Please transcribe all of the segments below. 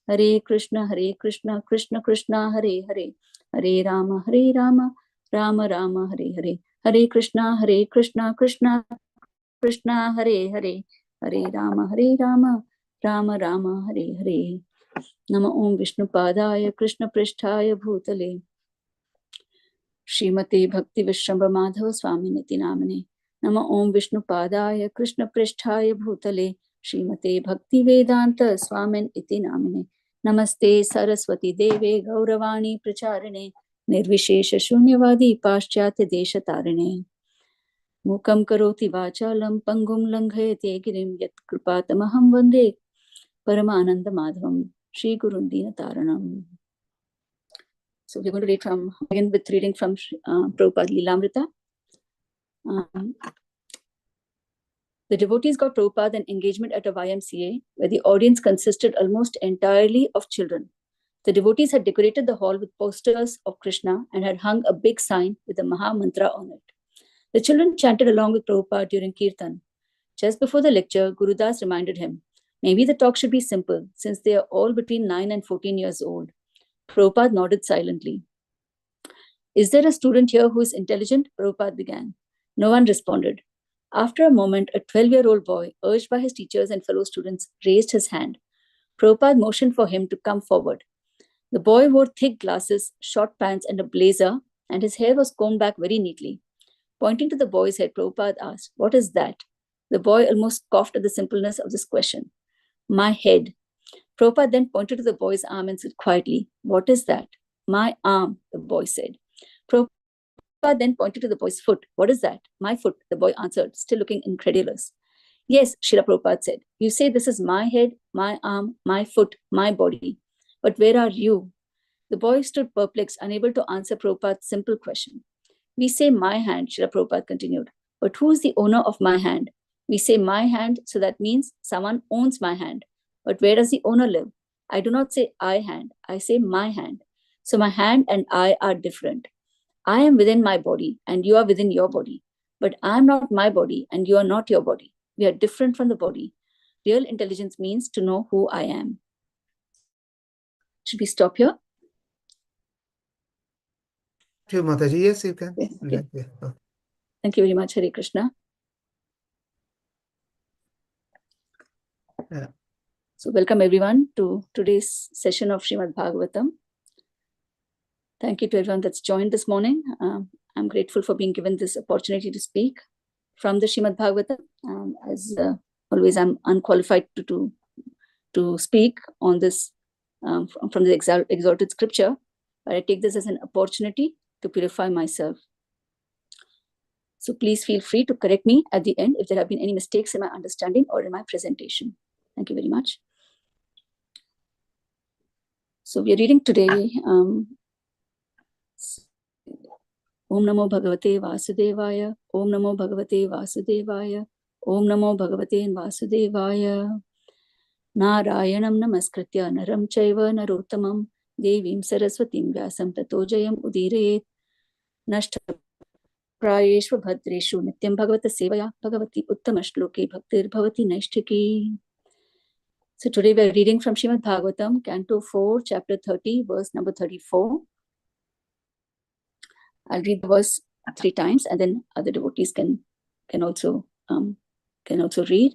Hare Krishna, Krishna Krishna, Hare Hare, Hare Rama, Rama Rama, Hare Hare, Hare Krishna, Krishna Krishna, Hare Hare, Hare Rama, Rama Rama, Hare Hare. Nama Om Vishnu Padaya Krishna Pristhaya Bhutale Srimate Bhakti Vishramba Madhava Swami Niti Namane. Nama Om Vishnu Padaya Krishna Pristhaya Bhutale Srimate Bhakti Vedanta Swamin Iti Namane. Namaste Saraswati Deve Gauravani Pracharine Nirvishesha Shunyavadi Paschatya Desha Tarine. Mukam karoti vachalam pangum langhayate girim yat kripatamaham vande Paramananda Madhavam Shri Gurundina Taranam. So we're going to begin with reading from Prabhupada Lilamrita. The devotees got Prabhupada an engagement at a YMCA where the audience consisted almost entirely of children. The devotees had decorated the hall with posters of Krishna and had hung a big sign with a Maha Mantra on it. The children chanted along with Prabhupada during Kirtan. Just before the lecture, Gurudas reminded him, maybe the talk should be simple since they are all between 9 and 14 years old. Prabhupada nodded silently. Is there a student here who is intelligent? Prabhupada began. No one responded. After a moment, a 12-year-old boy, urged by his teachers and fellow students, raised his hand. Prabhupada motioned for him to come forward. The boy wore thick glasses, short pants, and a blazer, and his hair was combed back very neatly. Pointing to the boy's head, Prabhupada asked, "What is that?" The boy almost coughed at the simpleness of this question. "My head." Prabhupada then pointed to the boy's arm and said quietly, "What is that?" "My arm," the boy said. Prabhupada then pointed to the boy's foot. "What is that?" "My foot," the boy answered, still looking incredulous. "Yes," Srila Prabhupada said. "You say this is my head, my arm, my foot, my body. But where are you?" The boy stood perplexed, unable to answer Prabhupada's simple question. "We say my hand," Srila Prabhupada continued. "But who is the owner of my hand? We say my hand, so that means someone owns my hand. But where does the owner live? I do not say I hand, I say my hand. So my hand and I are different. I am within my body and you are within your body. But I am not my body and you are not your body. We are different from the body. Real intelligence means to know who I am." Should we stop here? Thank you, Mataji. Yes, you can. Okay. Yeah. Thank you very much, Hare Krishna. Yeah. So welcome everyone to today's session of Srimad Bhagavatam. Thank you to everyone that's joined this morning. I'm grateful for being given this opportunity to speak from the Srimad Bhagavatam. As always, I'm unqualified to speak on this from the exalted scripture, but I take this as an opportunity to purify myself. So please feel free to correct me at the end if there have been any mistakes in my understanding or in my presentation. Thank you very much. So we are reading today Om Namo Bhagavate Vasudevaya, Om Namo Bhagavate Vasudevaya, Om Namo Bhagavate Vasudevaya. Narayanam Namaskritya Naram Chaiva Narottamam Devim Saraswatim Vyasam Tato Jayam Udirayet Nashta Prayeshva Bhadreshu Nityam Bhagavata Sevaya Bhagavati Uttamashloke Bhaktir Bhavati Naishtaki. So today we are reading from Srimad Bhagavatam, Canto 4, Chapter 30, verse number 34. I'll read the verse 3 times, and then other devotees can also read.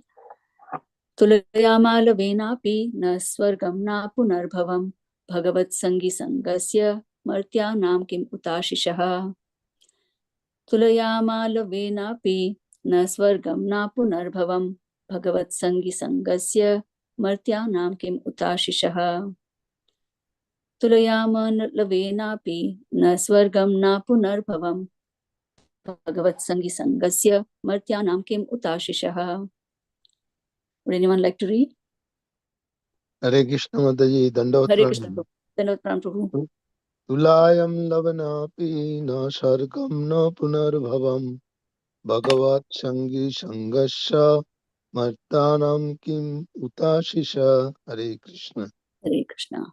Tulayamala venapi na swargam na punarbhavam bhagavat sangi sangasya martya nam kim utashishaha. Tulayamala venapi na swargam na punarbhavam bhagavat sangi sangasya martya nam kim utashishaha. Tulayama lavenapi na swargam na punarbhavam bhagavat sangi sangasya martya nam kim utashishaha. Would anyone like to read? Hare Krishna Mataji, Dandavat Hare Krishna Prabhu. Dandavat Pranam Prabhu. Tulayam lavanapi na sargam na punarbhavam bhagavat sangi sangasya martanam kim utashisha. Hare Krishna. Hare Krishna.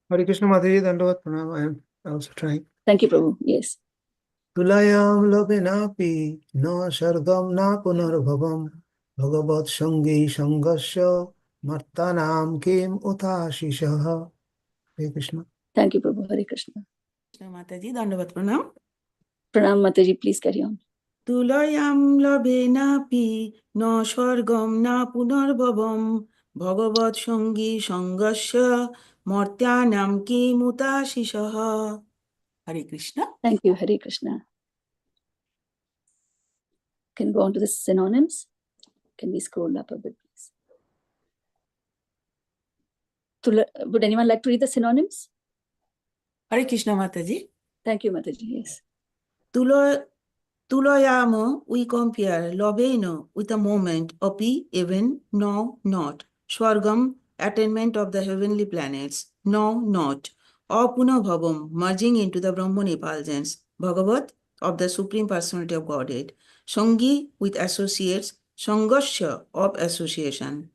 Hare Krishna, Mataji. Dandavat Pranam. I am also trying. Thank you, Prabhu. Yes. Tulayam lavenapi na sargam na punarbhavam bhagavat sangi sangasya Martanam kim utashishaha. Hare Krishna. Thank you, Prabhu. Hare Krishna. Krishna Mataji, Dandavat Pranam. Pranam Mataji, please carry on. Tulayam labhenapi na swargam na punarbhavam bhagavat sangi sangasya martyanam ki mutashishaha. Hare Krishna. Thank you, Hare Krishna. Can go on to the synonyms. Can we scroll up a bit, please? Would anyone like to read the synonyms? Hare Krishna Mataji. Thank you, Mataji. Yes. Tulayama, we compare Lobeno with a moment, api, even, no, not. Swargam, attainment of the heavenly planets, no, not. Apuna Bhavam, merging into the Brahman effulgence. Bhagavat, of the Supreme Personality of Godhead. Sangi, with associates. Sangasya, of association.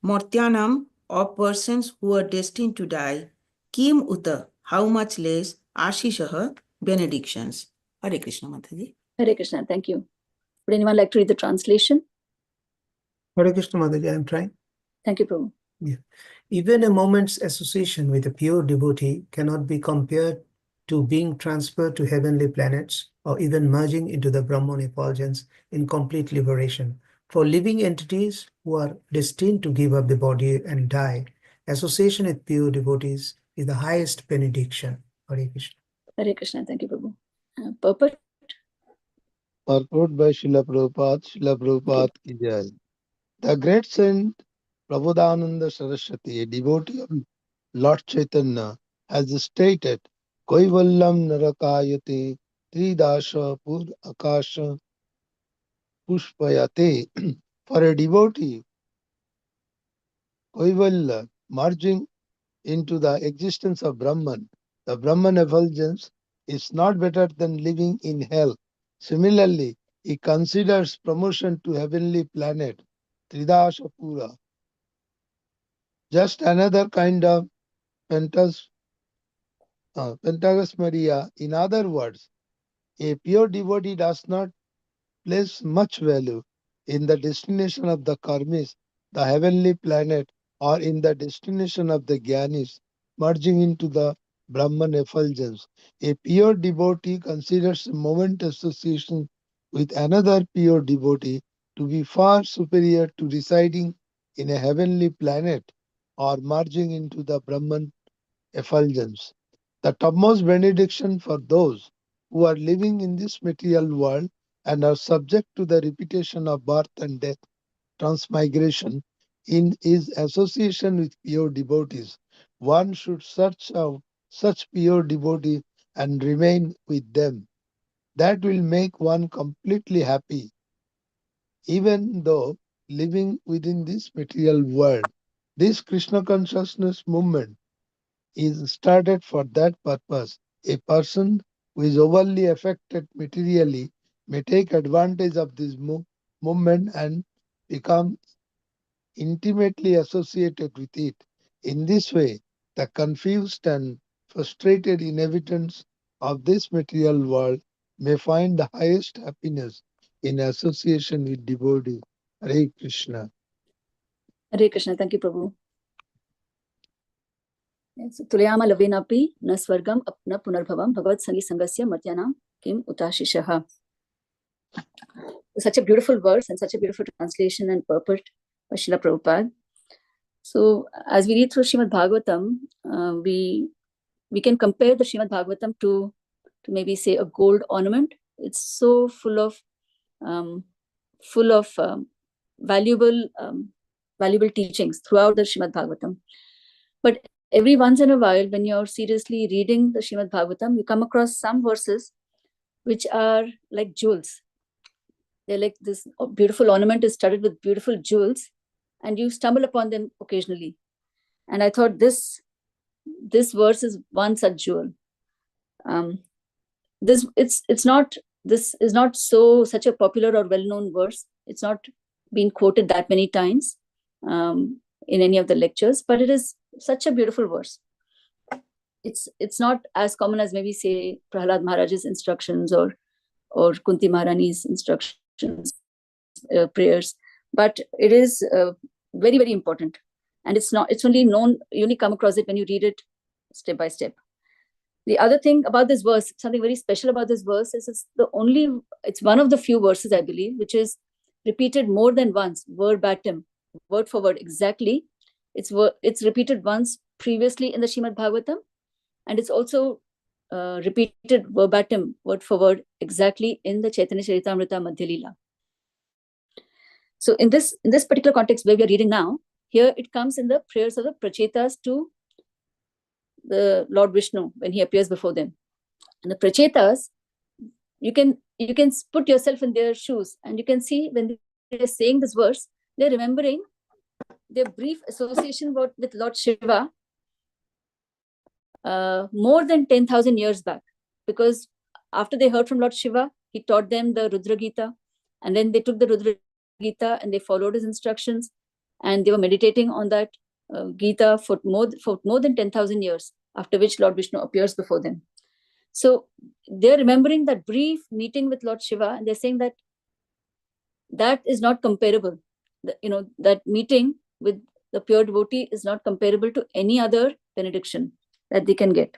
Mortyanam, of persons who are destined to die. Kim Uta, how much less. Ashishaha, benedictions. Hare Krishna Mataji. Hare Krishna. Thank you. Would anyone like to read the translation? Hare Krishna Mataji, I am trying. Thank you, Prabhu. Even a moment's association with a pure devotee cannot be compared to being transferred to heavenly planets or even merging into the Brahman effulgence in complete liberation. For living entities who are destined to give up the body and die, association with pure devotees is the highest benediction. Hare Krishna. Hare Krishna. Thank you, Prabhu. Purport? Purport by Srila Prabhupada ki jai. The great saint Prabodhananda Saraswati, a devotee of Lord Chaitanya, has stated, Kaivallam narakayate tridasha pur akasha pushpayate. For a devotee, Kaivalya, merging into the existence of Brahman, the Brahman effulgence, is not better than living in hell. Similarly, he considers promotion to heavenly planet, Tridasha Pura, just another kind of Pentagasmaria. In other words, a pure devotee does not place much value in the destination of the karmis, the heavenly planet, or in the destination of the jnanis, merging into the Brahman effulgence. A pure devotee considers a moment association with another pure devotee to be far superior to residing in a heavenly planet or merging into the Brahman effulgence. The topmost benediction for those who are living in this material world and are subject to the repetition of birth and death, transmigration, in his association with pure devotees. One should search out such pure devotees and remain with them. That will make one completely happy, even though living within this material world. This Krishna consciousness movement is started for that purpose. A person who is overly affected materially may take advantage of this movement and become intimately associated with it. In this way, the confused and frustrated inhabitants of this material world may find the highest happiness in association with devotee. Hare Krishna. Hare Krishna. Thank you, Prabhu. Yes. Tulayama lavenapi na swargam apna punarbhavam bhagavat sangi sangasya martyanam kim utashishaha. Such a beautiful verse and such a beautiful translation and purport by Srila Prabhupada. So as we read through Srimad Bhagavatam, we can compare the Srimad Bhagavatam to maybe say a gold ornament. It's so full of valuable teachings throughout the Srimad Bhagavatam. But every once in a while, when you're seriously reading the Srimad Bhagavatam, you come across some verses which are like jewels. They're like this beautiful ornament is studded with beautiful jewels, and you stumble upon them occasionally. And I thought this verse is one such jewel. This is not such a popular or well-known verse. It's not been quoted that many times in any of the lectures, but it is such a beautiful verse. It's not as common as maybe say Prahlad Maharaj's instructions or Kunti Maharani's instructions, prayers, but it is very, very important. And it's only known, you only come across it when you read it step by step. The other thing about this verse, something very special about this verse, is it's one of the few verses, I believe, which is repeated more than once, verbatim, word for word, exactly. It's repeated once previously in the Srimad Bhagavatam, and it's also repeated verbatim, word for word, exactly in the Chaitanya Charitamrita Madhya Leela. So in this particular context where we are reading now, here it comes in the prayers of the Prachetas to the Lord Vishnu when he appears before them. And the Prachetas, you can put yourself in their shoes, and you can see when they're saying this verse, they're remembering their brief association with Lord Shiva more than 10,000 years back. Because after they heard from Lord Shiva, he taught them the Rudra Gita, and then they took the Rudra Gita and they followed his instructions, and they were meditating on that Gita for more than 10,000 years, after which Lord Vishnu appears before them. So they're remembering that brief meeting with Lord Shiva, and they're saying that is not comparable. That meeting with the pure devotee is not comparable to any other benediction that they can get.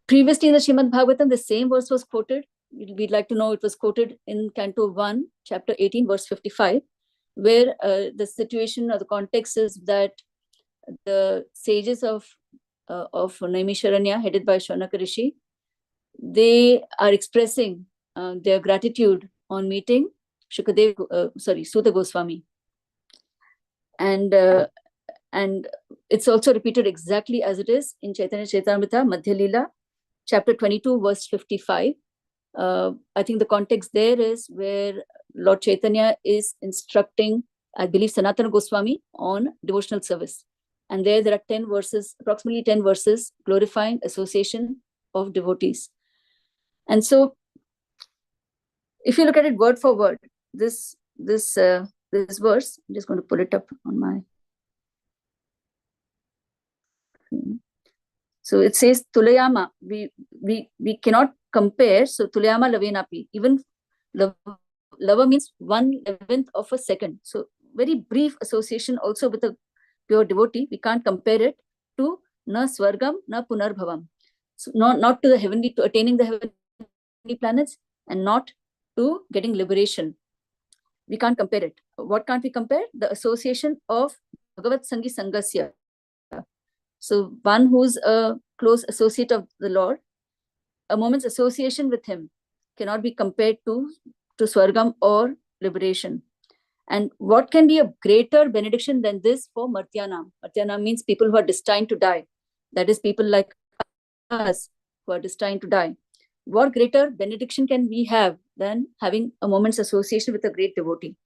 Previously in the Srimad Bhagavatam, the same verse was quoted. We'd like to know it was quoted in Canto 1, Chapter 18, verse 55, where the situation or the context is that the sages of Naimisharanya, headed by Shaunaka Rishi, they are expressing their gratitude on meeting Suta Goswami. And it's also repeated exactly as it is in Chaitanya Charitamrita Madhya Leela, chapter 22, verse 55. I think the context there is where Lord Chaitanya is instructing, I believe, Sanatana Goswami on devotional service. And there are 10 verses, approximately 10 verses, glorifying association of devotees. And so, if you look at it word for word, this verse, I'm just going to pull it up on my. So it says Tulayama. We cannot compare. So Tulayama Lavenapi. Even lava means 1/11 of a second. So very brief association also with a pure devotee. We can't compare it to na swargam na punarbhavam. So not to the heavenly, to attaining the heavenly planets, and not to getting liberation. We can't compare it. What can't we compare? The association of Bhagavat Sangi Sangasya. So one who's a close associate of the Lord, a moment's association with him cannot be compared to Swargam or liberation. And what can be a greater benediction than this for Martyanam? Martyanam means people who are destined to die. That is, people like us who are destined to die. What greater benediction can we have than having a moment's association with a great devotee?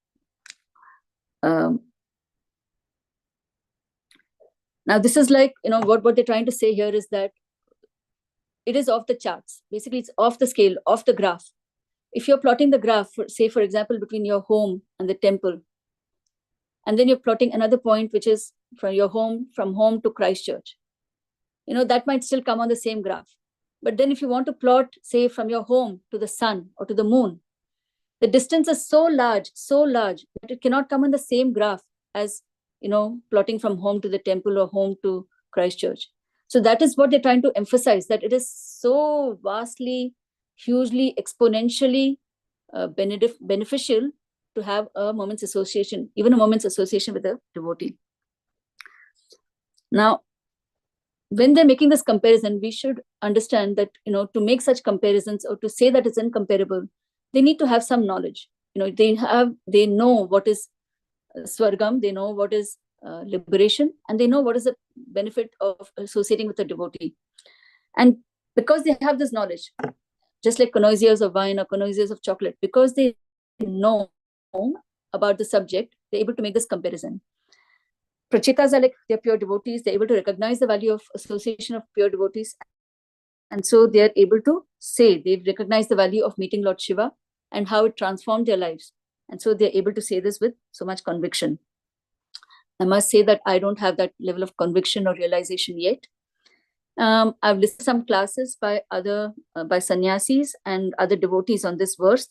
Now, this is like, what they're trying to say here is that it is off the charts. Basically, it's off the scale, off the graph. If you're plotting the graph, say, for example, between your home and the temple, and then you're plotting another point, which is from home to Christchurch, that might still come on the same graph. But then if you want to plot, say, from your home to the sun or to the moon, the distance is so large that it cannot come on the same graph as plotting from home to the temple or home to Christchurch. So that is what they're trying to emphasize, that it is so vastly, hugely, exponentially beneficial to have a moment's association, even a moment's association with a devotee. Now, when they're making this comparison, we should understand that, to make such comparisons or to say that it's incomparable, they need to have some knowledge. They know what is Swargam, they know what is liberation, and they know what is the benefit of associating with a devotee. And because they have this knowledge, just like connoisseurs of wine or connoisseurs of chocolate, because they know about the subject, they're able to make this comparison. Prachetas are like, they're pure devotees, they're able to recognize the value of association of pure devotees. And so they're able to say, they've recognized the value of meeting Lord Shiva and how it transformed their lives. And so they're able to say this with so much conviction. I must say that I don't have that level of conviction or realization yet. I've listened to some classes by sannyasis and other devotees on this verse.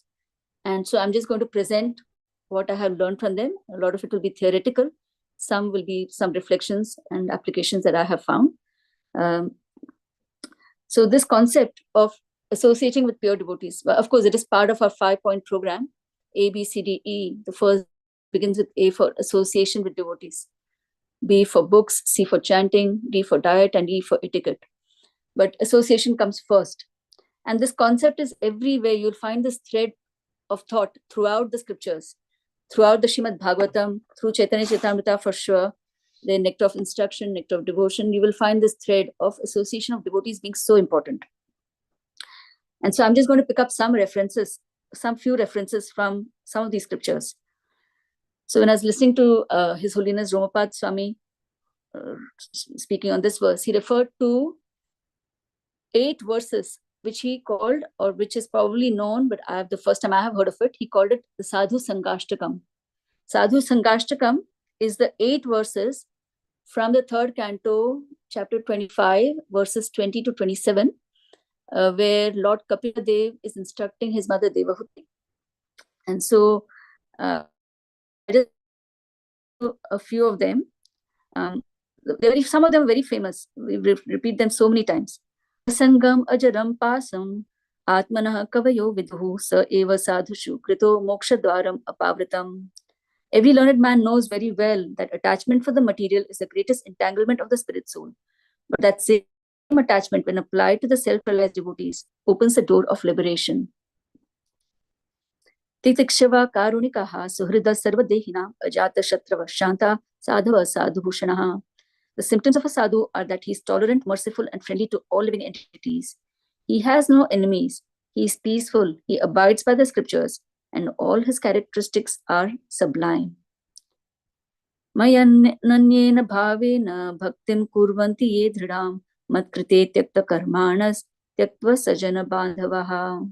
And so I'm just going to present what I have learned from them. A lot of it will be theoretical. some will be some reflections and applications that I have found. So this concept of associating with pure devotees, well, of course, it is part of our 5-point program, A, B, C, D, E. The first begins with A for association with devotees, B for books, C for chanting, D for diet, and E for etiquette. But association comes first. And this concept is everywhere. You'll find this thread of thought throughout the scriptures, throughout the Srimad Bhagavatam, through Chaitanya Charitamrita for sure, the nectar of instruction, nectar of devotion. You will find this thread of association of devotees being so important. And so I'm just going to pick up some references, some few references from some of these scriptures. So when I was listening to His Holiness Romapad Swami speaking on this verse, he referred to 8 verses which he called, or which is probably known, but the first time I have heard of it, he called it the Sadhu Sangashtakam. Sadhu Sangashtakam is the 8 verses from the 3rd canto, chapter 25, verses 20 to 27, where Lord Kapila Dev is instructing his mother Devahuti. And so, just a few of them. Some of them are very famous. We repeat them so many times. Sangam ajaram pasam atmanah kavayo vidhu sa eva sadhushu krito moksha dwaram apavritam. Every learned man knows very well that attachment for the material is the greatest entanglement of the spirit soul. But that same attachment, when applied to the self-realized devotees, opens the door of liberation. Titikshava karunikaha suhrida sarvadehina ajata shatrava shanta sadhava sadhubhushanaha. The symptoms of a sadhu are that he is tolerant, merciful, and friendly to all living entities. He has no enemies. He is peaceful. He abides by the scriptures, and all his characteristics are sublime. Mayananyena bhavena bhaktim kurvanti ye dhridam matkrite tyakta karmanas tyaktva sajana bandhavaha.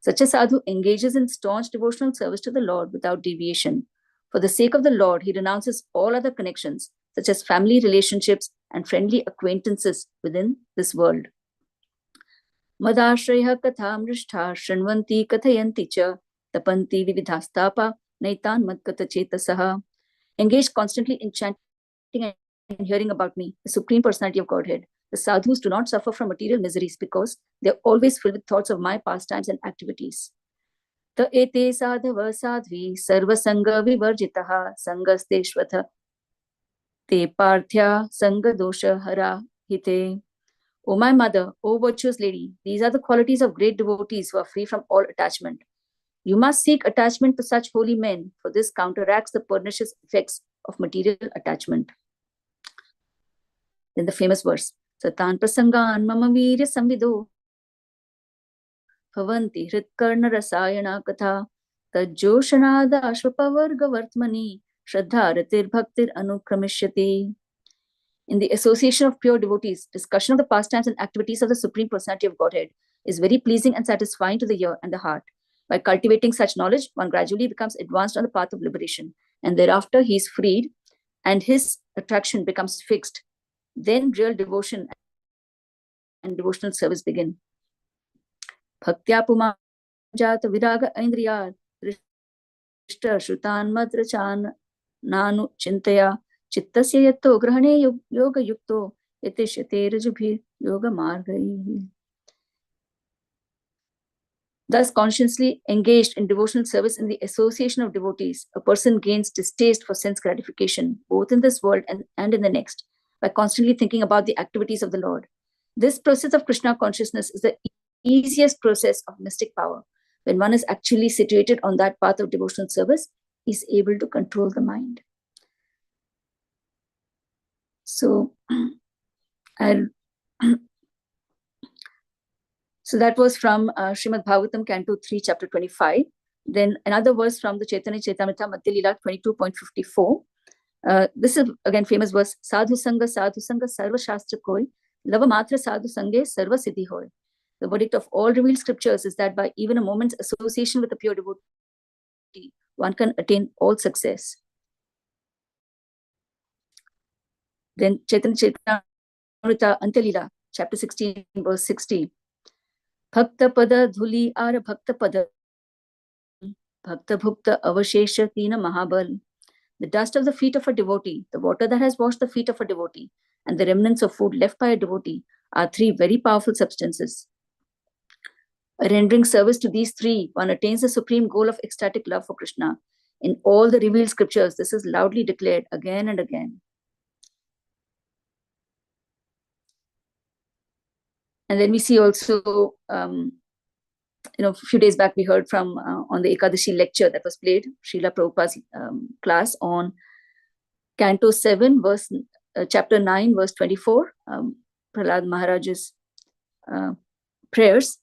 Such a sadhu engages in staunch devotional service to the Lord without deviation. For the sake of the Lord, he renounces all other connections, such as family relationships and friendly acquaintances within this world. Madashraya katham rishtha shranvanti kathayanti cha tapanti vividhastapa naitan madkata chetasaha. Engaged constantly in chanting and hearing about me, the Supreme Personality of Godhead. The sadhus do not suffer from material miseries because they are always filled with thoughts of my pastimes and activities. Ta ete sadhava sadhvi sarva sangha vivarjitaha sangasteshvatha te parthya sangha dosha hara hite. O my mother, O virtuous lady, these are the qualities of great devotees who are free from all attachment. You must seek attachment to such holy men, for this counteracts the pernicious effects of material attachment. Then the famous verse, Satan prasangan mama virya samvido bhavanti hritkarna rasayana katha tajjoshanada ashvapavarga vartmani shraddha ratir bhaktir anukramishyati. In the association of pure devotees, discussion of the pastimes and activities of the Supreme Personality of Godhead is very pleasing and satisfying to the ear and the heart. By cultivating such knowledge, one gradually becomes advanced on the path of liberation, and thereafter he is freed and his attraction becomes fixed. Then real devotion and devotional service begin. Bhaktya puma jata viraga indriya drishta shrutan madrachan nanu chintaya chittasya yatto grahane yoga yukto yatishyate rajubhi yoga margai. Thus, consciously engaged in devotional service in the association of devotees, a person gains distaste for sense gratification, both in this world and in the next, by constantly thinking about the activities of the Lord. This process of Krishna consciousness is the easiest process of mystic power. When one is actually situated on that path of devotional service, he is able to control the mind. So, So that was from Srimad Bhagavatam, Canto 3, Chapter 25. Then another verse from the Chaitanya Charitamrita, Madhya Lila 22.54. This is again famous verse. Sadhu Sangha, Sarva Shastra Koi, Lava Matra Sadhu Sange, Sarva Siddhi Hoy. The verdict of all revealed scriptures is that by even a moment's association with a pure devotee, one can attain all success. Then Chaitanya Charitamrita, Antya Lila, Chapter 16, verse 60. Bhakta pada dhuli ara bhakta pada bhakta bhukta avashesha tina mahabal The dust of the feet of a devotee, the water that has washed the feet of a devotee, and the remnants of food left by a devotee are three very powerful substances. Rendering service to these three, one attains the supreme goal of ecstatic love for Krishna. In all the revealed scriptures, this is loudly declared again and again. And then we see also, a few days back we heard from on the Ekadashi lecture that was played, Srila Prabhupada's class on Canto 7, chapter 9, verse 24, Prahlad Maharaj's prayers.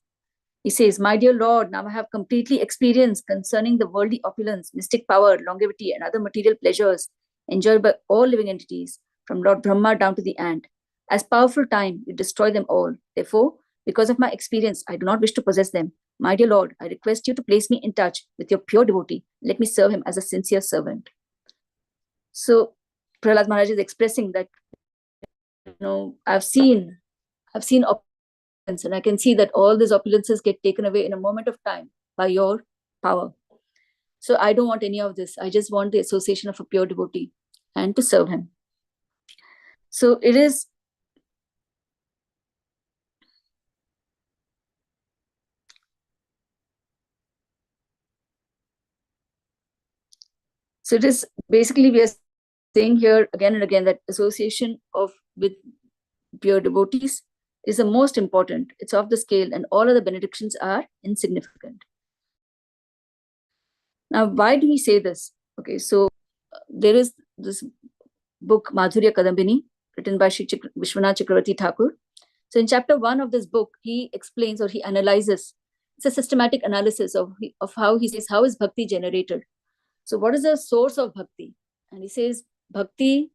He says, "My dear Lord, now I have completely experienced concerning the worldly opulence, mystic power, longevity, and other material pleasures enjoyed by all living entities, from Lord Brahma down to the ant. As powerful time, you destroy them all. Therefore, because of my experience, I do not wish to possess them. My dear Lord, I request you to place me in touch with your pure devotee. Let me serve him as a sincere servant." So Prahlad Maharaj is expressing that, I've seen opulence, and I can see that all these opulences get taken away in a moment of time by your power. So I don't want any of this. I just want the association of a pure devotee and to serve him. So it is basically, we are saying here again and again that association with pure devotees is the most important. It's off the scale, and all other benedictions are insignificant. Now, why do we say this? Okay, so there is this book, Madhurya Kadambini, written by Shri Vishwanath Chakravarti Thakur. So in chapter 1 of this book, he explains, or he analyzes, it's a systematic analysis of how he says, how is bhakti generated? So what is the source of bhakti? And he says, bhakti,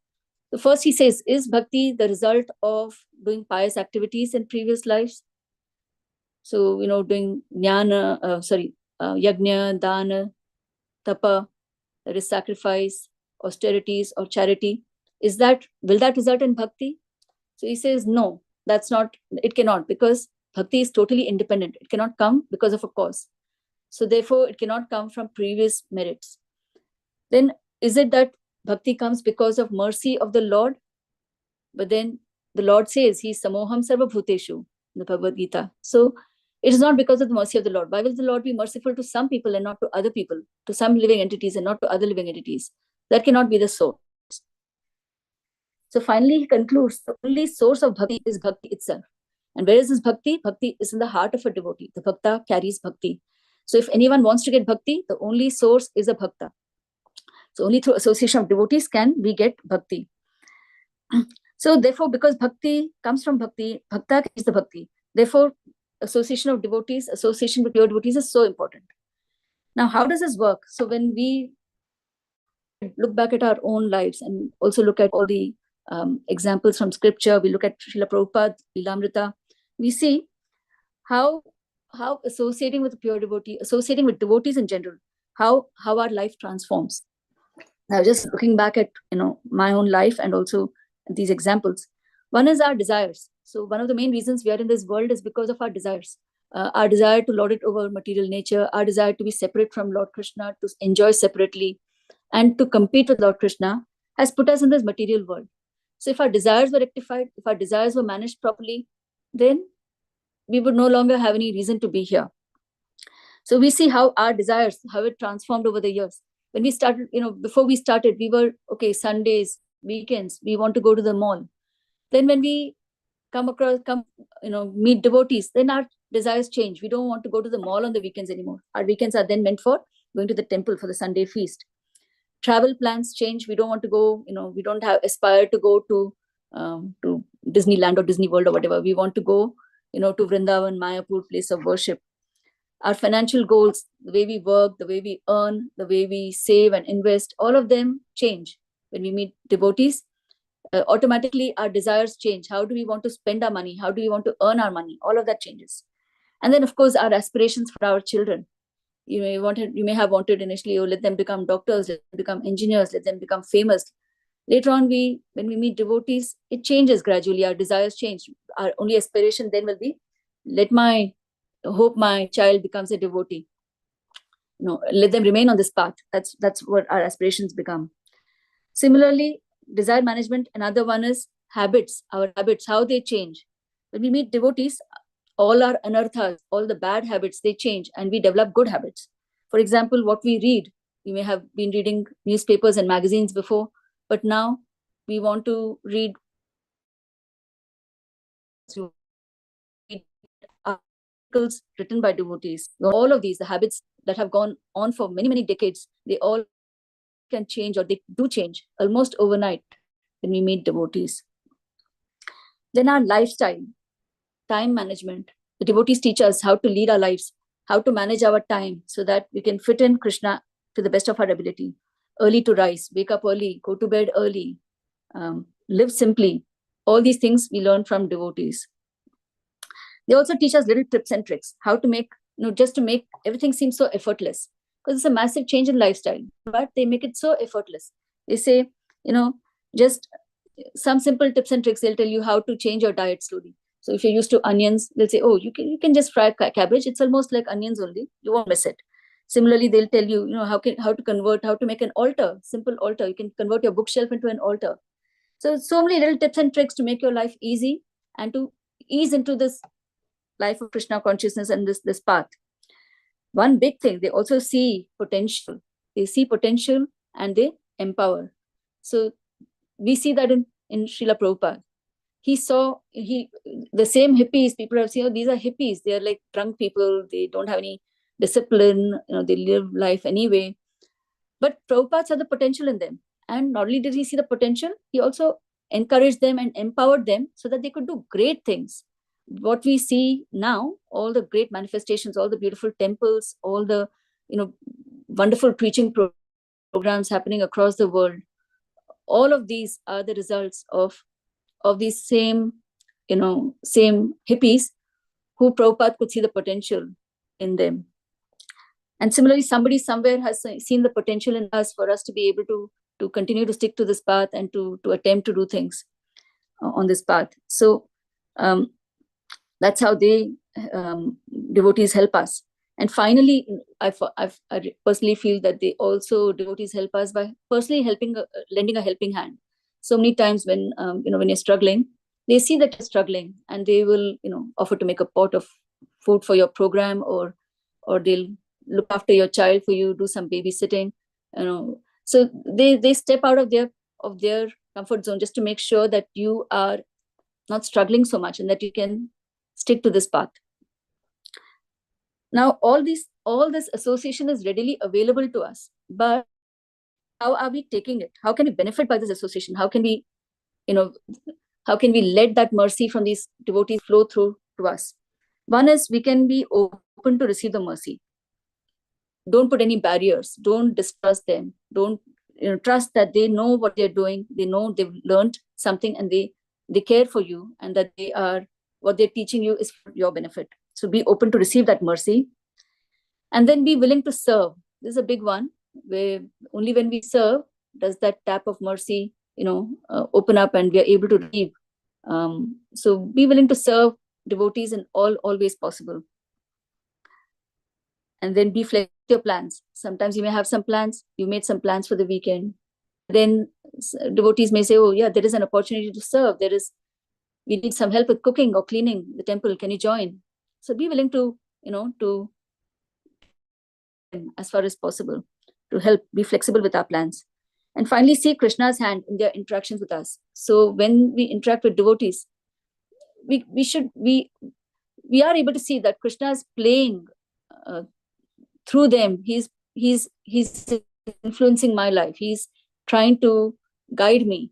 the first he says, is bhakti the result of doing pious activities in previous lives? So, doing jnana, yajna, dana, tapa, that is sacrifice, austerities, or charity. Will that result in bhakti? So he says, no, it cannot, because bhakti is totally independent. It cannot come because of a cause. So therefore, it cannot come from previous merits. Then is it that bhakti comes because of mercy of the Lord? But then the Lord says, He samoham sarva bhuteshu, the Bhagavad Gita. So it is not because of the mercy of the Lord. Why will the Lord be merciful to some people and not to other people, to some living entities and not to other living entities? That cannot be the source. So finally, he concludes, the only source of bhakti is bhakti itself. And where is this bhakti? Bhakti is in the heart of a devotee. The bhakta carries bhakti. So if anyone wants to get bhakti, the only source is a bhakta. So only through association of devotees can we get bhakti. So therefore, because bhakti comes from bhakti, bhakta is the bhakti. Therefore, association of devotees, association with pure devotees is so important. Now, how does this work? So when we look back at our own lives and also look at all the examples from scripture, we look at Srila Prabhupada, Lilamrita, we see how associating with a pure devotee, associating with devotees in general, how our life transforms. Now, just looking back at my own life and also these examples, one is our desires. So one of the main reasons we are in this world is because of our desires. Our desire to lord it over material nature, our desire to be separate from Lord Krishna, to enjoy separately, and to compete with Lord Krishna has put us in this material world. So if our desires were rectified, if our desires were managed properly, then we would no longer have any reason to be here. So we see how our desires, how it transformed over the years. When we started, before we started, we were, okay, Sundays, weekends, we want to go to the mall. Then when we meet devotees, then our desires change. We don't want to go to the mall on the weekends anymore. Our weekends are then meant for going to the temple for the Sunday feast. Travel plans change. We don't want to go, we don't aspire to go to Disneyland or Disney World or whatever. We want to go, to Vrindavan, Mayapur, place of worship. Our financial goals, the way we work, the way we earn, the way we save and invest, all of them change. When we meet devotees, automatically our desires change. How do we want to spend our money? How do we want to earn our money? All of that changes. And then, of course, our aspirations for our children. You may have wanted initially, let them become doctors, let them become engineers, let them become famous. Later on, when we meet devotees, it changes gradually. Our desires change. Our only aspiration then will be, hope my child becomes a devotee. Let them remain on this path. That's what our aspirations become. Similarly, desire management, another one is habits, our habits, how they change. When we meet devotees, all our anarthas, all the bad habits, they change and we develop good habits. For example, what we read, we may have been reading newspapers and magazines before, but now we want to read articles written by devotees. All of these, the habits that have gone on for many, many decades, they all can change, or they do change almost overnight when we meet devotees. Then our lifestyle, time management. The devotees teach us how to lead our lives, how to manage our time so that we can fit in Krishna to the best of our ability. Early to rise, wake up early, go to bed early, live simply. All these things we learn from devotees. They also teach us little tips and tricks, how to make, just to make everything seem so effortless. Because it's a massive change in lifestyle, but they make it so effortless. They say, just some simple tips and tricks. They'll tell you how to change your diet slowly. So if you're used to onions, they'll say, oh, you can just fry cabbage. It's almost like onions only. You won't miss it. Similarly, they'll tell you, how to make an altar, simple altar. You can convert your bookshelf into an altar. So many little tips and tricks to make your life easy and to ease into this life of Krishna consciousness and this path. One big thing, they also see potential. They see potential and they empower. So we see that in Srila Prabhupada. The same hippies, people have seen, these are hippies. They're like drunk people. They don't have any discipline. They live life anyway. But Prabhupada saw the potential in them. And not only did he see the potential, he also encouraged them and empowered them so that they could do great things. What we see now, all the great manifestations, all the beautiful temples, all the wonderful preaching programs happening across the world, all of these are the results of these same hippies who Prabhupada could see the potential in them. And similarly, somebody somewhere has seen the potential in us for us to be able to continue to stick to this path and to attempt to do things on this path. So that's how devotees help us. And finally, I personally feel that devotees help us by personally lending a helping hand. So many times when you're struggling, they see that you're struggling and they will offer to make a pot of food for your program, or they'll look after your child for you, do some babysitting. So they step out of their comfort zone just to make sure that you are not struggling so much and that you can stick to this path. Now, all this association is readily available to us, but how are we taking it? How can we benefit by this association? How can we let that mercy from these devotees flow through to us? One is we can be open to receive the mercy. Don't put any barriers. Don't distrust them. Don't trust that they know what they're doing. They know they've learned something and they care for you, and that what they're teaching you is for your benefit. So be open to receive that mercy. And then be willing to serve. This is a big one, where only when we serve does that tap of mercy, open up and we are able to receive. So be willing to serve devotees in all ways possible. And then be flexible with your plans. Sometimes you may have some plans. You made some plans for the weekend. Then devotees may say, oh yeah, there is an opportunity to serve. We need some help with cooking or cleaning the temple. Can you join? So be willing to as far as possible, to help, be flexible with our plans. And finally, see Krishna's hand in their interactions with us. So when we interact with devotees, we are able to see that Krishna is playing through them. He's influencing my life. He's trying to guide me.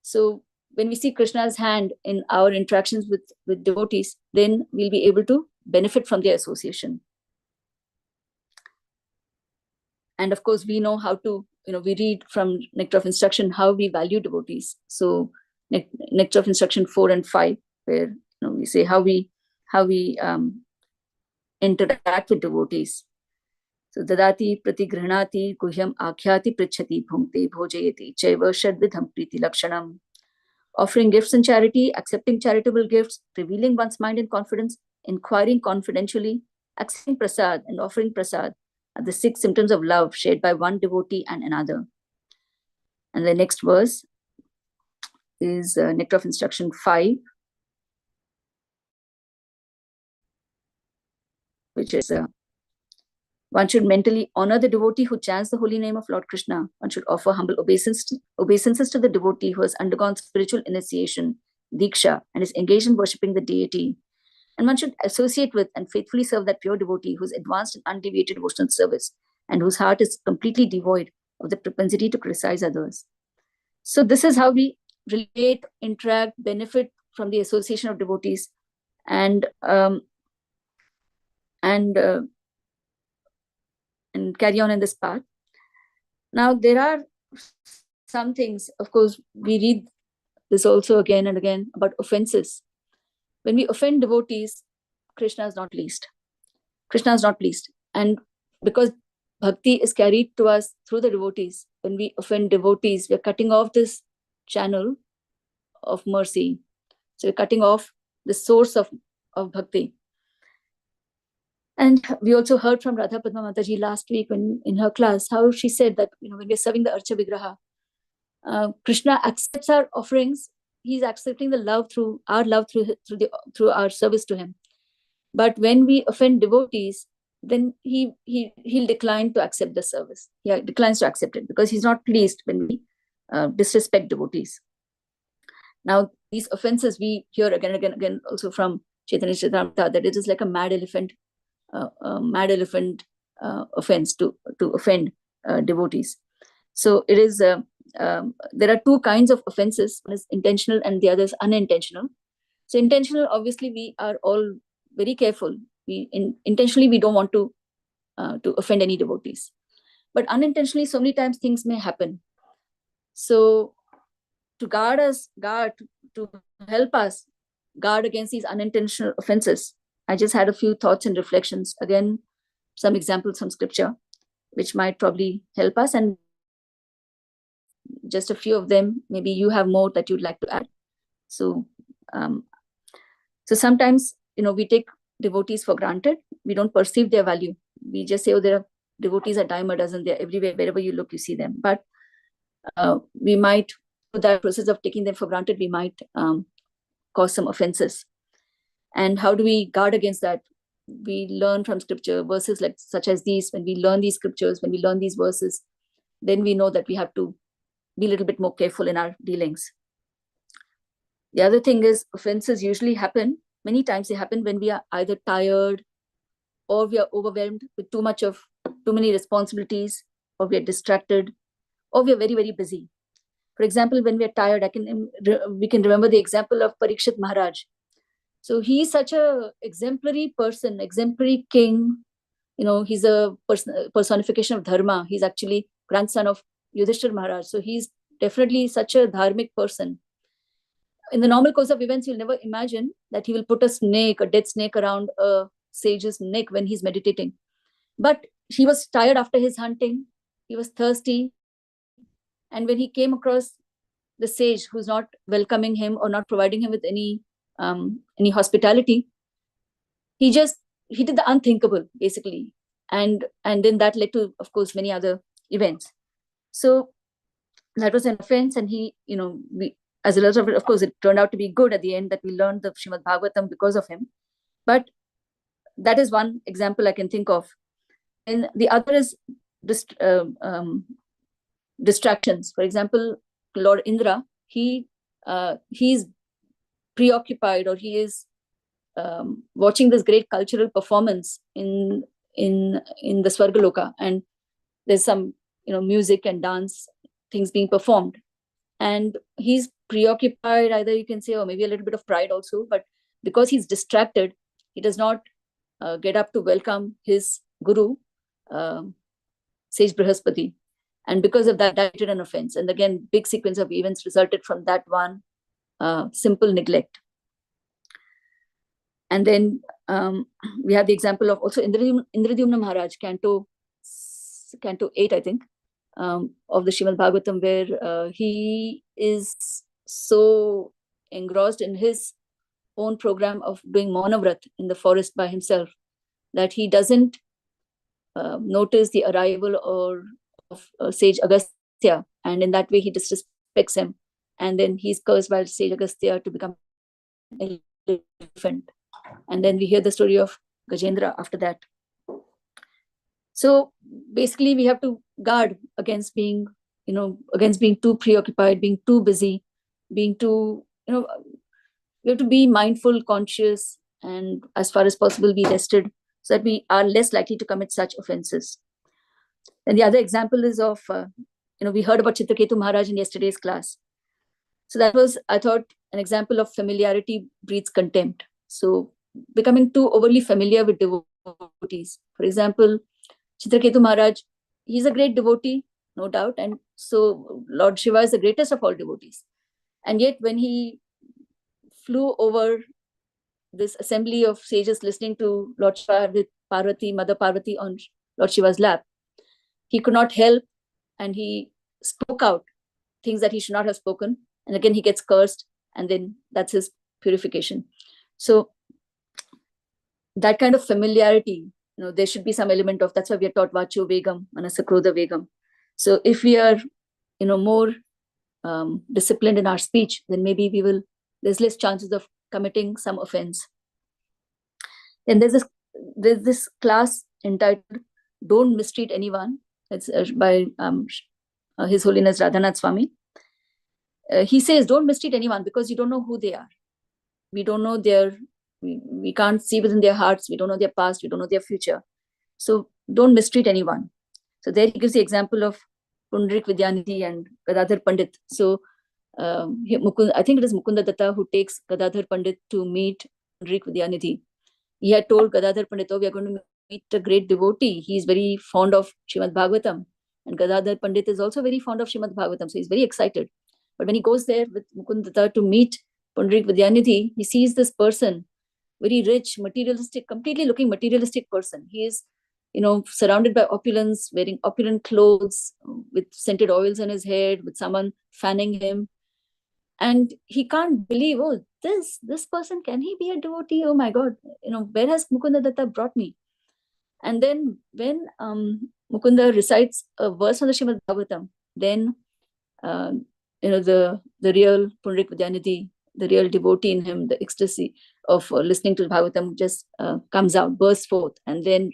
So when we see Krishna's hand in our interactions with devotees, then we'll be able to benefit from their association. And of course, we know how to, we read from Nectar of Instruction how we value devotees. So Nectar of Instruction 4 and 5, where we say how we interact with devotees. So dadati pratigrihnati guhyam akhyati pritchati bhumte bhojayati chaiva shadvidham priti lakshanam. Offering gifts in charity, accepting charitable gifts, revealing one's mind in confidence, inquiring confidentially, accepting prasad and offering prasad are the 6 symptoms of love shared by one devotee and another. And the next verse is Nectar of Instruction 5, which is one should mentally honor the devotee who chants the holy name of Lord Krishna. One should offer humble obeisances to the devotee who has undergone spiritual initiation, diksha, and is engaged in worshipping the deity. And one should associate with and faithfully serve that pure devotee who is advanced in undeviated devotional service and whose heart is completely devoid of the propensity to criticize others. So this is how we relate, interact, benefit from the association of devotees, and carry on in this path. Now, there are some things, of course, we read this also again and again about offenses. When we offend devotees, Krishna is not pleased. Krishna is not pleased. And because bhakti is carried to us through the devotees, when we offend devotees, we are cutting off this channel of mercy. So we're cutting off the source of bhakti. And we also heard from Radha Padma Mataji last week when in her class, how she said that, when we're serving the Archa Vigraha, Krishna accepts our offerings. He's accepting the love through our love, through our service to him. But when we offend devotees, then he'll decline to accept the service. He declines to accept it because he's not pleased when we disrespect devotees. Now, these offenses we hear again also from Chaitanya Charitamrita, that it is like a mad elephant offense to offend devotees. So it is. There are two kinds of offenses. One is intentional and the other is unintentional. So intentional, obviously, we are all very careful. Intentionally we don't want to offend any devotees. But unintentionally, so many times things may happen. So to to help us guard against these unintentional offenses, I just had a few thoughts and reflections. Again, some examples from scripture, which might probably help us, and just a few of them. Maybe you have more that you'd like to add. So sometimes, we take devotees for granted. We don't perceive their value. We just say, oh, there are devotees are dime a dozen. They're everywhere. Wherever you look, you see them. But we might, through that process of taking them for granted, we might cause some offenses. And how do we guard against that? We learn from scripture verses such as these. When we learn these scriptures, when we learn these verses, then we know that we have to be a little bit more careful in our dealings. The other thing is, offenses usually happen, many times they happen when we are either tired or we are overwhelmed with too many responsibilities, or we are distracted, or we are very, very busy. For example, when we are tired, we can remember the example of Parikshit Maharaj. So he is such a exemplary person, exemplary king. He's a personification of dharma. He's actually grandson of Yudhishthir Maharaj. So he's definitely such a dharmic person. In the normal course of events, you'll never imagine that he will put a dead snake around a sage's neck when he's meditating. But he was tired after his hunting. He was thirsty. And when he came across the sage who's not welcoming him or not providing him with any hospitality, he did the unthinkable, basically. And then that led to, of course, many other events. So that was an offense. And as a result of it, of course, it turned out to be good at the end, that we learned the Srimad Bhagavatam because of him. But that is one example I can think of. And the other is distractions. For example, Lord Indra, he's preoccupied, or he is watching this great cultural performance in the Swargaloka, and there's some music and dance things being performed, and he's preoccupied, either you can say, or maybe a little bit of pride also, but because he's distracted, he does not get up to welcome his guru, Sage Brihaspati, and because of that did an offense. And again, big sequence of events resulted from that one simple neglect. And then we have the example of also Indradyumna Maharaj, Canto 8, I think, of the Srimad Bhagavatam, where he is so engrossed in his own program of doing Maunavrat in the forest by himself that he doesn't notice the arrival of Sage Agastya and in that way he disrespects him, and then he's cursed by sage Agastya to become an elephant. And then we hear the story of Gajendra after that. So basically we have to guard against being too preoccupied, being too busy, being too, we have to be mindful, conscious, and as far as possible be rested, so that we are less likely to commit such offenses. And the other example is of, we heard about Chitraketu Maharaj in yesterday's class. So that was, I thought, an example of familiarity breeds contempt. So becoming too overly familiar with devotees. For example, Chitraketu Maharaj, he's a great devotee, no doubt. And so Lord Shiva is the greatest of all devotees. And yet when he flew over this assembly of sages listening to Lord Shiva with Parvati, Mother Parvati on Lord Shiva's lap, he could not help and he spoke out things that he should not have spoken. And again, he gets cursed, and then that's his purification. So that kind of familiarity, there should be some element of, that's why we are taught Vacho Vegam, Manasakrodha Vegam. So if we are, more disciplined in our speech, then maybe there's less chances of committing some offense. And there's this class entitled Don't Mistreat Anyone. It's by His Holiness Radhanath Swami. He says, don't mistreat anyone because you don't know who they are. We don't know we can't see within their hearts. We don't know their past. We don't know their future. So don't mistreat anyone. So there he gives the example of Pundrik Vidyanidhi and Gadadhar Pandit. So I think it is Mukunda Datta who takes Gadadhar Pandit to meet Pundrik Vidyanidhi. He had told Gadadhar Pandit, we are going to meet a great devotee. He is very fond of Srimad Bhagavatam. And Gadadhar Pandit is also very fond of Srimad Bhagavatam. So he's very excited. But when he goes there with Mukunda Datta to meet Pundrik Vidyanidhi, he sees this person, very rich, materialistic, completely looking materialistic person. He is, surrounded by opulence, wearing opulent clothes, with scented oils on his head, with someone fanning him. And he can't believe, this person, can he be a devotee? Oh my God, where has Mukunda Datta brought me? And then when Mukunda recites a verse from the Srimad Bhagavatam, then the real Pundrik Vidyanidhi, the real devotee in him, the ecstasy of listening to Bhagavatam just comes out, bursts forth. And then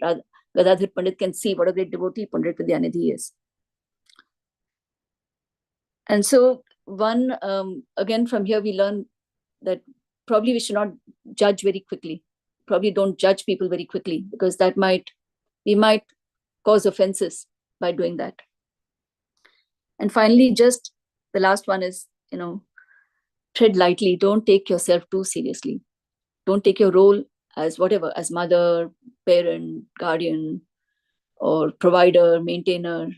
Gadadhar Pandit can see what a great devotee Pundrik Vidyanidhi is. And so again, from here we learn that probably we should not judge very quickly. Probably don't judge people very quickly, because we might cause offenses by doing that. And finally, just the last one is, tread lightly. Don't take yourself too seriously. Don't take your role as whatever, as mother, parent, guardian, or provider, maintainer,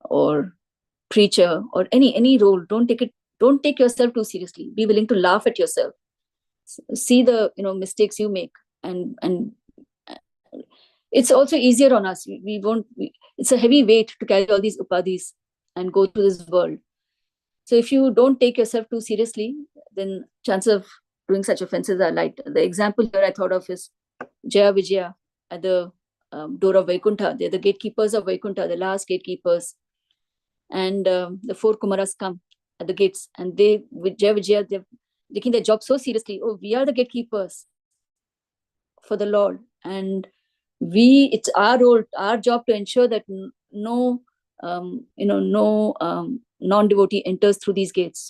or preacher, or any role. Don't take yourself too seriously. Be willing to laugh at yourself. See the mistakes you make, and it's also easier on us. It's a heavy weight to carry all these upadhis and go through this world. So if you don't take yourself too seriously, then chances of doing such offenses are light. The example here I thought of is Jaya Vijaya at the door of Vaikuntha. They're the gatekeepers of Vaikuntha, the last gatekeepers. And the 4 Kumaras come at the gates, and with Jaya Vijaya, they're taking their job so seriously. We are the gatekeepers for the Lord. And it's our role, our job to ensure that no non-devotee enters through these gates.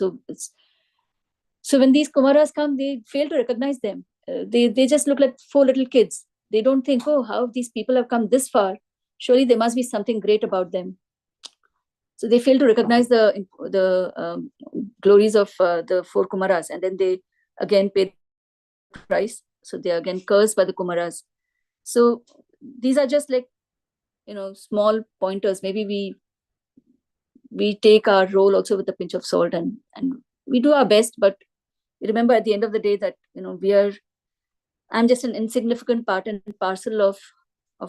So when these Kumaras come, they fail to recognize them. They just look like 4 little kids. They don't think, how these people have come this far. Surely there must be something great about them. So they fail to recognize the glories of the 4 Kumaras, and then they again pay the price. So they are again cursed by the Kumaras. So these are just like, small pointers. Maybe we take our role also with a pinch of salt, and we do our best, but we remember at the end of the day that, I'm just an insignificant part and parcel of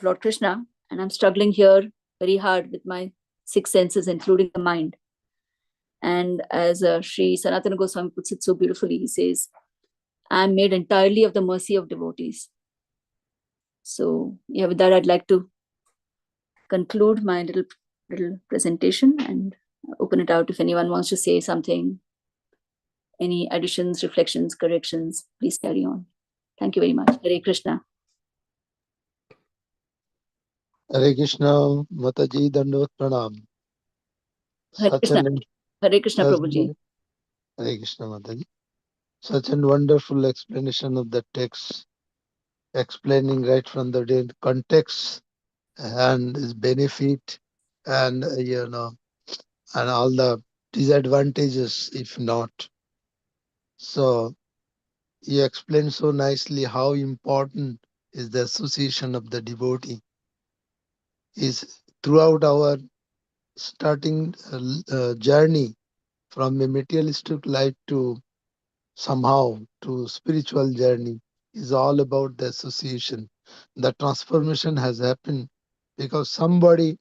Lord Krishna, and I'm struggling here very hard with my 6 senses, including the mind. And as Sri Sanatana Goswami puts it so beautifully, he says, I'm made entirely of the mercy of devotees. So with that, I'd like to conclude my little presentation and open it out if anyone wants to say something. Any additions, reflections, corrections, please carry on. Thank you very much. Hare Krishna. Hare Krishna, Mataji, Dandavat Pranam. Hare Such Krishna. an Hare Krishna, Prabhuji. Hare Krishna, Mataji. Such a wonderful explanation of the text, explaining right from the context and its benefit and and all the disadvantages if not. So you explained so nicely how important is the association of the devotee is throughout our starting journey from a materialistic life to somehow to spiritual journey is all about the association. The transformation has happened because somebody,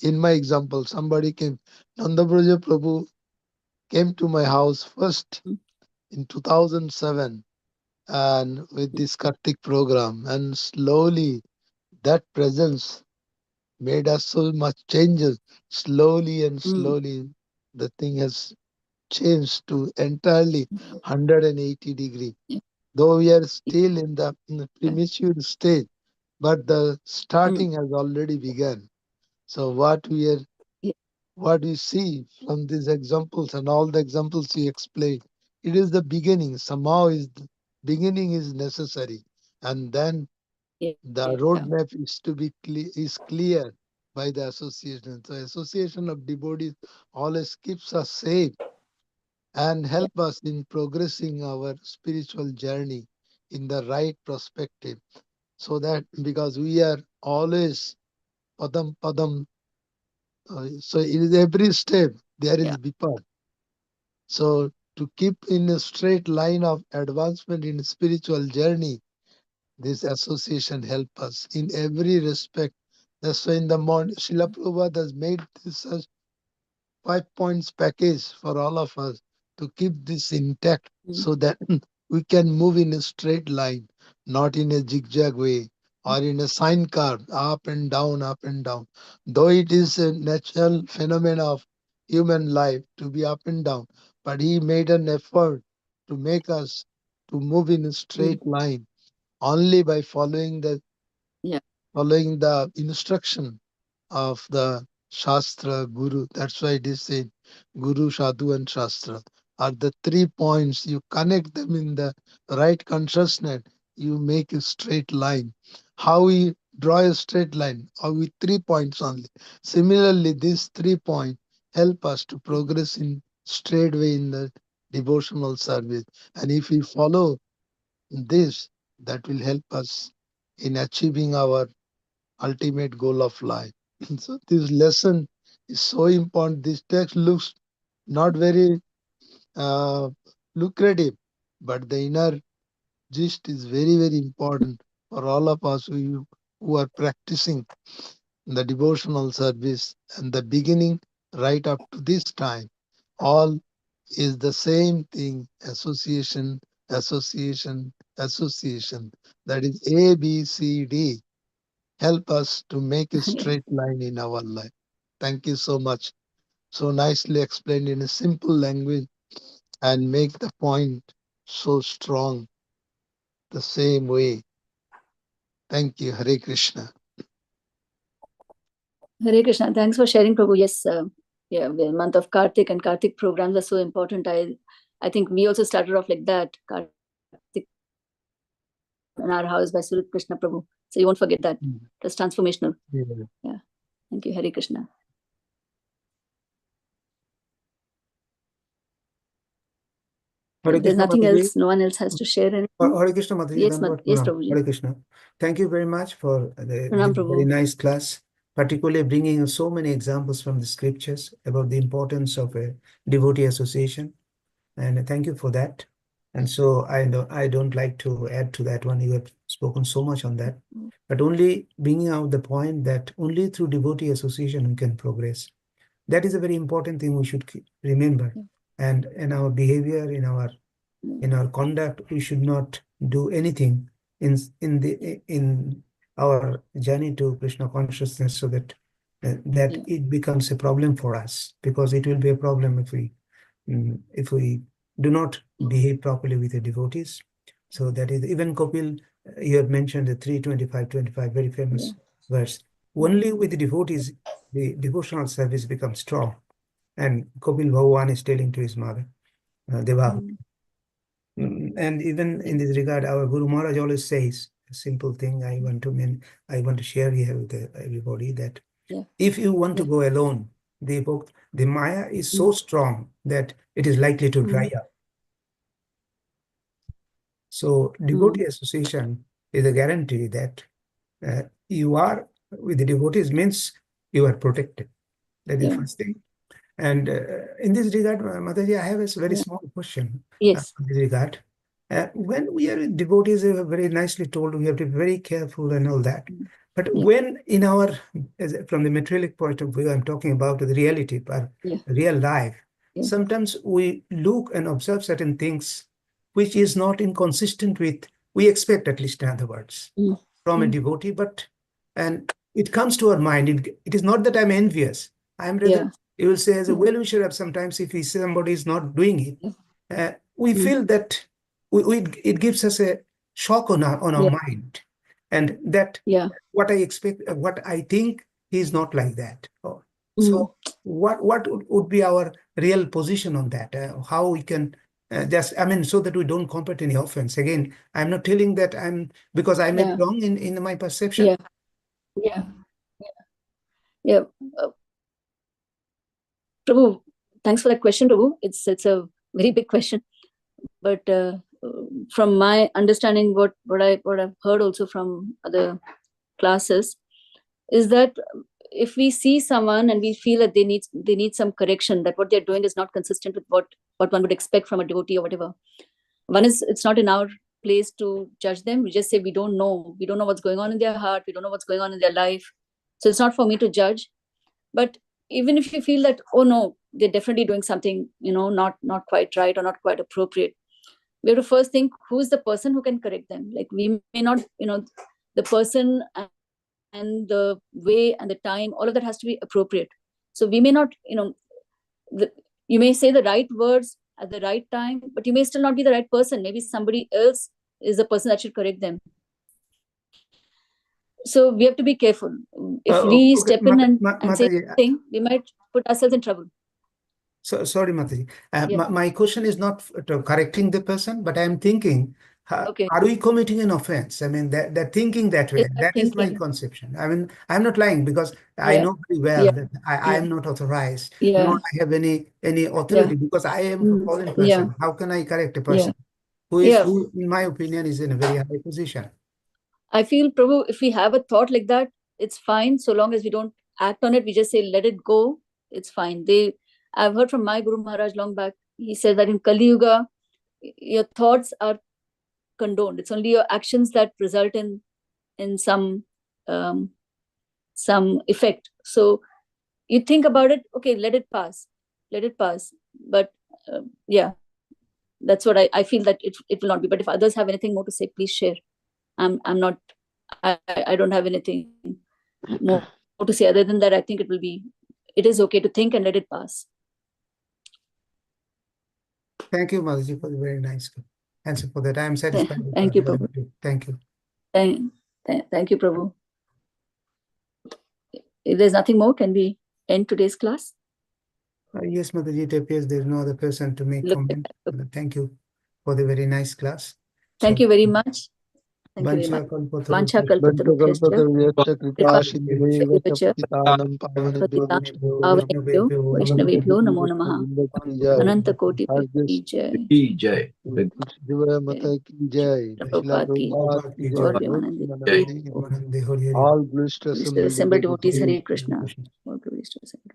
in my example, somebody came, Nandabraja Prabhu came to my house first in 2007 and with this Kartik program, and slowly that presence made us so much changes. Slowly and slowly the thing has changed to entirely 180 degree. Though we are still in the premature stage, but the starting has already begun. So what we see from these examples and all the examples you explained, it is the beginning. Somehow is the beginning is necessary, and then the roadmap is to be is clear by the association. So association of devotees always keeps us safe and help us in progressing our spiritual journey in the right perspective. So that because we are always padam padam, so in every step there is vipat. So to keep in a straight line of advancement in spiritual journey, this association help us in every respect. That's why in the morning, Srila Prabhupada has made this as 5 points package for all of us to keep this intact so that we can move in a straight line, not in a zigzag way or in a sine curve, up and down, up and down. Though it is a natural phenomenon of human life to be up and down, but he made an effort to make us to move in a straight line only by following the instruction of the Shastra, Guru. That's why it is said Guru, Sadhu, and Shastra are the 3 points. You connect them in the right consciousness, you make a straight line. How we draw a straight line? Or with 3 points only. Similarly, these 3 points help us to progress in straight way in the devotional service. And if we follow this, that will help us in achieving our ultimate goal of life. So this lesson is so important. This text looks not very uh, lucrative, but the inner gist is very, very important for all of us who are practicing the devotional service and the beginning right up to this time. All is the same thing, association, association, association. That is A, B, C, D. Help us to make a straight line in our life. Thank you so much. So nicely explained in a simple language and make the point so strong the same way. Thank you. Hare Krishna. Hare Krishna. Thanks for sharing, Prabhu. Yes, the month of Kartik and Kartik programs are so important. I think we also started off like that. Kartik in our house by Surit Krishna Prabhu. So you won't forget that. That's transformational. Yeah. Thank you, Hare Krishna. There's nothing else. No one else has to share anything. Hare Krishna, Mataji. Yes, yes, Prabhuji. Hare Krishna. Thank you very much for the Pranam, very Prabhu. nice class, particularly bringing so many examples from the scriptures about the importance of a devotee association. And thank you for that. And so I don't like to add to that one. You have spoken so much on that, but only bringing out the point that only through devotee association we can progress. That is a very important thing we should remember. And in our behavior, in our conduct, we should not do anything in our journey to Krishna consciousness so that that Yeah. it becomes a problem for us, because it will be a problem if we do not behave properly with the devotees. So that is, even Kopil, you have mentioned the 3:25:25, very famous verse. Only with the devotees, the devotional service becomes strong. And Kopil Bhagwan is telling to his mother, Devahuti. And even in this regard, our Guru Maharaj always says a simple thing I want to share here with everybody, that if you want to go alone, the Maya is so strong that it is likely to dry up. So devotee association is a guarantee that you are with the devotees, means you are protected. That is the first thing. And in this regard, Mataji, I have a very small question. Yes. In this regard. When we are with devotees, you have very nicely told we have to be very careful and all that. But when in our, from the materialistic point of view, I'm talking about the reality, but real life, sometimes we look and observe certain things which is not inconsistent with, we expect, at least in other words, from a devotee, and it comes to our mind. It is not that I'm envious. I'm rather, you will say, as a well-wisher, sometimes if we see somebody is not doing it, we feel that it gives us a shock on our mind, and that what I expect, what I think, is not like that. So what would be our real position on that? How we can just, I mean, so that we don't commit any offense. Again, I'm not telling that because I may be wrong in my perception. Yeah. Prabhu, thanks for that question, Prabhu. It's a very big question, but from my understanding, what I've heard also from other classes is that if we see someone and we feel that they need some correction, that what they're doing is not consistent with what one would expect from a devotee or whatever. One is, it's not in our place to judge them. We just say we don't know what's going on in their heart. We don't know what's going on in their life. So it's not for me to judge. But even if you feel that, oh no, they're definitely doing something, not quite right or not quite appropriate, we have to first think, who's the person who can correct them? Like, we may not, the person and the way and the time, all of that has to be appropriate. So we may not, you may say the right words at the right time, but you may still not be the right person. Maybe somebody else is the person that should correct them. So we have to be careful. If we step in and say something, we might put ourselves in trouble. So sorry, Mataji. My question is not to correcting the person, but I'm thinking, are we committing an offense? I mean, they're thinking that way. That is my conception. I mean, I'm not lying, because I know very well that I am not authorized, nor I have any authority, because I am a fallen person. How can I correct a person who, in my opinion, is in a very high position? I feel, Prabhu, if we have a thought like that, it's fine, so long as we don't act on it. We just say, let it go. It's fine. I've heard from my Guru Maharaj long back. He said that in Kali Yuga, your thoughts are condoned. It's only your actions that result in some effect. So you think about it. Okay, let it pass. But that's what I feel, that it will not be. But if others have anything more to say, please share. I don't have anything more to say other than that. I think it is okay to think and let it pass. Thank you, Mataji, for the very nice answer for that. I am satisfied. Thank you, Prabhu. Thank you. Thank you, Prabhu. If there's nothing more, can we end today's class? Yes, Mataji, it appears there's no other person to make comment. Thank you for the very nice class. Thank you very much. Thank you very much. Vancha kalpatarubhyascha kripa sindhuvaiva pavanebhyo vaishnavebhyo namo namaha. Ananta koti ki jai. Mata ki jai. Prabhupada ki jai. All blisters assembled devotees, Hare Krishna. All glories to assembled.